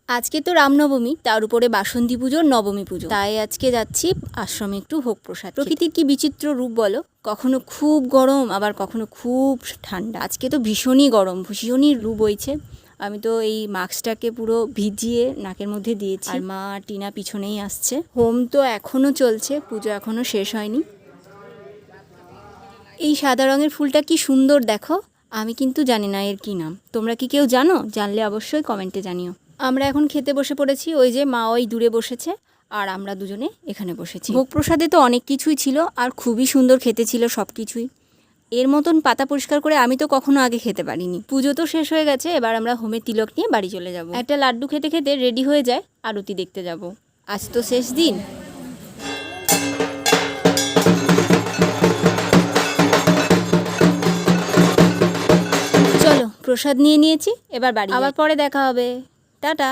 আজকে তো রামনবমী, তার উপরে বাসন্তী পুজো, নবমী পুজো, তাই আজকে যাচ্ছি আশ্রমে একটু ভোগ প্রসাদ। প্রকৃতির কি বিচিত্র রূপ বলো, কখনো খুব গরম আবার কখনো খুব ঠান্ডা। আজকে তো ভীষণই গরম, ভীষণই লু বইছে। আমি তো এই মাস্কটাকে পুরো ভিজিয়ে নাকের মধ্যে দিয়েছি, আর মা টিনা পিছনেই আসছে। হোম তো এখনো চলছে, পুজো এখনো শেষ হয়নি। এই সাদা রঙের ফুলটা কি সুন্দর দেখো। আমি কিন্তু জানি না এর কি নাম, তোমরা কি কেউ জানো? জানলে অবশ্যই কমেন্টে জানিও। আমরা এখন খেতে বসে পড়েছি, ওই যে মা ওই দূরে বসেছে আর আমরা দুজনে এখানে বসেছি। ভোগ প্রসাদে তো অনেক কিছুই ছিল আর খুবই সুন্দর খেতে ছিল সব কিছুই। এর মতন পাতা পরিষ্কার করে আমি তো কখনো আগে খেতে পারিনি। পুজো তো শেষ হয়ে গেছে, এবার আমরা হোমে তিলক নিয়ে বাড়ি চলে যাব। একটা লাড্ডু খেতে খেতে রেডি হয়ে যায় আরতি দেখতে যাব। আজ তো শেষ দিন। চলো প্রসাদ নিয়ে নিয়েছি, এবার বাড়ি আবার পরে দেখা হবে। টাটা।